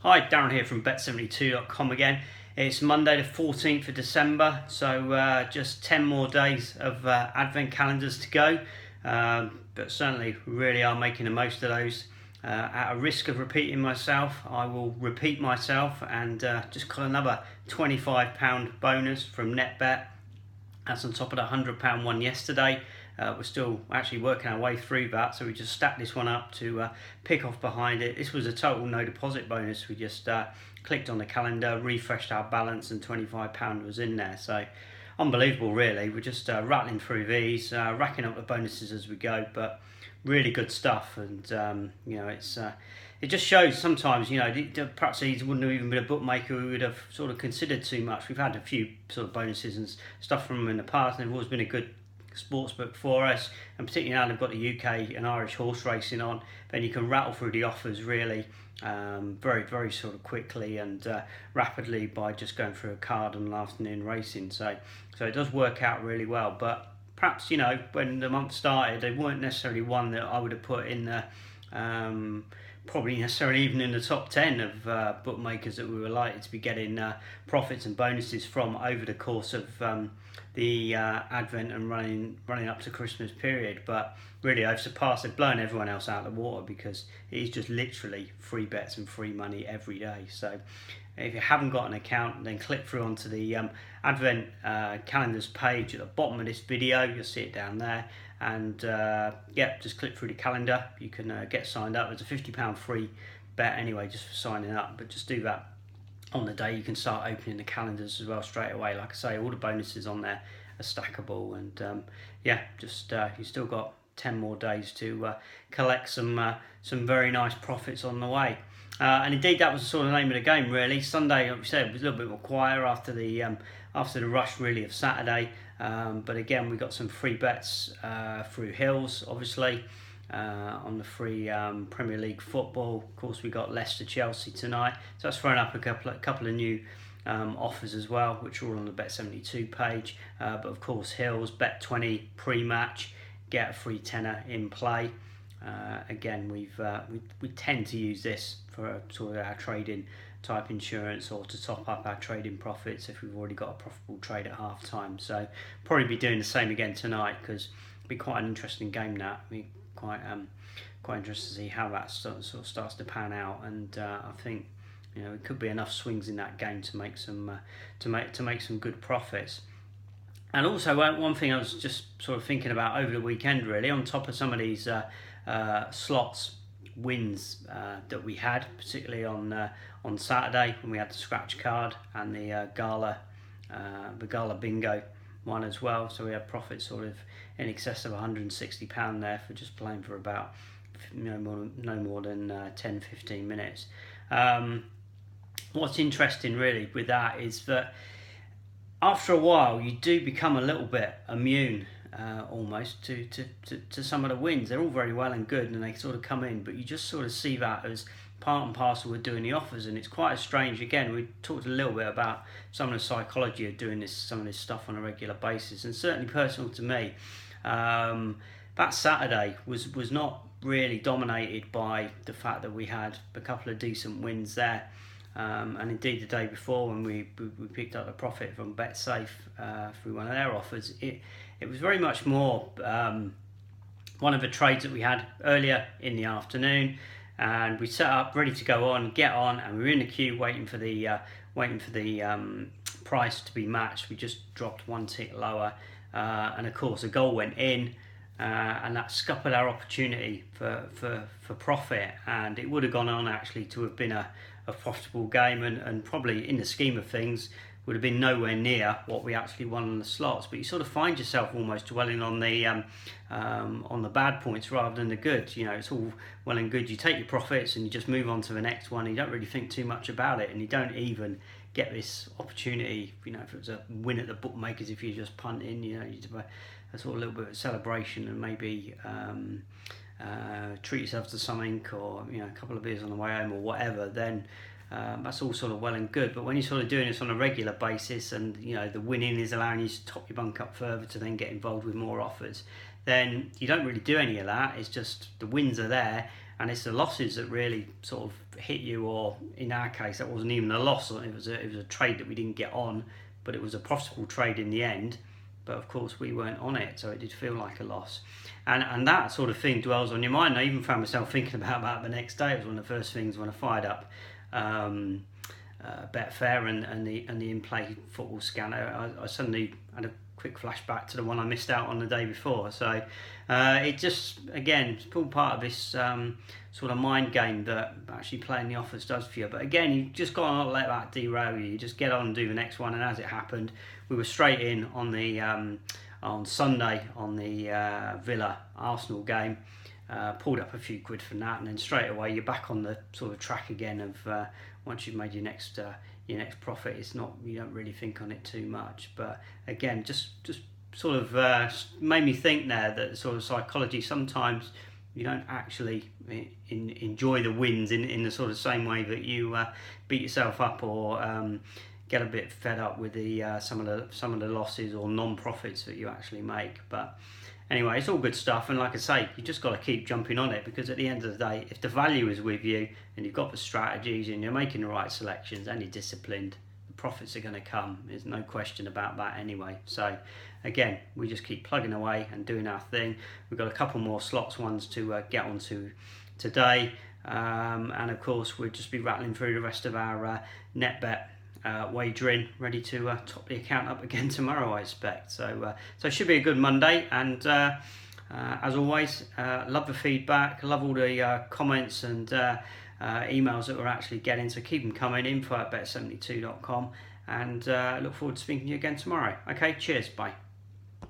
Hi, Darren here from Bet72.com again. It's Monday the 14th of December, so just 10 more days of advent calendars to go. But certainly really are making the most of those. At a risk of repeating myself, I will repeat myself and just got another £25 bonus from NetBet. That's on top of the £100 one yesterday. We're still actually working our way through that, so we just stacked this one up to pick off behind it. This was a total no deposit bonus. We just clicked on the calendar, refreshed our balance, and £25 was in there. So unbelievable, really. We're just rattling through these, racking up the bonuses as we go, but really good stuff. And it just shows sometimes, perhaps he wouldn't have even been a bookmaker who would have sort of considered too much. We've had a few sort of bonuses and stuff from them in the past, and they've always been a good sportsbook for us, and particularly now they've got the UK and Irish horse racing on, then you can rattle through the offers really very sort of quickly and rapidly by just going through a card on an afternoon racing. So it does work out really well. But perhaps, when the month started, they weren't necessarily one that I would have put in the probably necessarily even in the top 10 of bookmakers that we were likely to be getting profits and bonuses from over the course of the Advent and running up to Christmas period. But really, they've blown everyone else out of the water, because it is just literally free bets and free money every day. So if you haven't got an account, then click through onto the Advent calendars page at the bottom of this video. You'll see it down there. And just click through the calendar. You can get signed up. There's a £50 free bet anyway, just for signing up. But just do that on the day. You can start opening the calendars as well straight away. Like I say, all the bonuses on there are stackable. And you still got 10 more days to collect some very nice profits on the way. And indeed, that was the sort of name of the game, really. Sunday, like we said, was a little bit more quieter after the rush, really, of Saturday. But again, we got some free bets through Hills, obviously, on the free Premier League football. Of course, we got Leicester-Chelsea tonight. So that's thrown up a couple of new offers as well, which are all on the Bet72 page. But of course, Hills, Bet20 pre-match, get a free tenner in play. Again, we tend to use this for sort of our trading type insurance, or to top up our trading profits if we've already got a profitable trade at half time. So probably be doing the same again tonight, because it'll be quite an interesting game. That be quite interested to see how that sort of starts to pan out. And I think it could be enough swings in that game to make some good profits. And also, one thing I was just sort of thinking about over the weekend, really, on top of some of these slots wins that we had, particularly on Saturday when we had the scratch card and the gala bingo one as well. So we had profits sort of in excess of £160 there for just playing for about no more than 10-15 minutes. What's interesting really with that is that after a while you do become a little bit immune almost to some of the wins. They're all very well and good, and they sort of come in, but you just sort of see that as part and parcel with doing the offers. And it's quite strange. Again, we talked a little bit about some of the psychology of doing some of this stuff on a regular basis, and certainly personal to me. That Saturday was not really dominated by the fact that we had a couple of decent wins there. And indeed, the day before, when we picked up a profit from BetSafe through one of their offers, it was very much more one of the trades that we had earlier in the afternoon, and we set up ready to go on, get on, and we were in the queue waiting for the price to be matched. We just dropped one tick lower, and of course a goal went in. And that scuppered our opportunity for profit, and it would have gone on actually to have been a profitable game, and probably in the scheme of things would have been nowhere near what we actually won on the slots. But you sort of find yourself almost dwelling on the bad points rather than the good. It's all well and good. You take your profits and you just move on to the next one. You don't really think too much about it, and you don't even get this opportunity. If it was a win at the bookmakers, if you're just punting, you'd have a sort of little bit of celebration and maybe treat yourself to something, or a couple of beers on the way home or whatever. Then that's all sort of well and good. But when you're sort of doing this on a regular basis, and the winning is allowing you to top your bunk up further to then get involved with more offers, then you don't really do any of that. It's just the wins are there, and it's the losses that really sort of hit you. Or in our case, that wasn't even a loss; it was a trade that we didn't get on, but it was a profitable trade in the end. But of course, we weren't on it, so it did feel like a loss. And that sort of thing dwells on your mind. I even found myself thinking about that the next day. It was one of the first things when I fired up Betfair and the in-play football scanner. I suddenly had a quick flashback to the one I missed out on the day before. So it just, again, it's all part of this sort of mind game that actually playing the offers does for you. But again, you just got to not let that derail you. You just get on and do the next one. And as it happened, we were straight in on the on Sunday on the Villa Arsenal game. Pulled up a few quid from that, and then straight away you're back on the sort of track again of once you've made your next profit. It's not, you don't really think on it too much, but again, just sort of made me think there that sort of psychology, sometimes you don't actually enjoy the wins in the sort of same way that you beat yourself up or get a bit fed up with the some of the losses or non-profits that you actually make. But anyway, it's all good stuff, and like I say, you just got to keep jumping on it, because at the end of the day, if the value is with you and you've got the strategies and you're making the right selections and you're disciplined, the profits are going to come. There's no question about that anyway. So again, we just keep plugging away and doing our thing. We've got a couple more slots ones to get onto today, and of course we'll just be rattling through the rest of our net bet wagering, ready to top the account up again tomorrow, I expect. So it should be a good Monday, and as always, love the feedback, love all the comments and emails that we're actually getting, so keep them coming. info@bet72.com, and look forward to speaking to you again tomorrow. Okay, cheers, bye.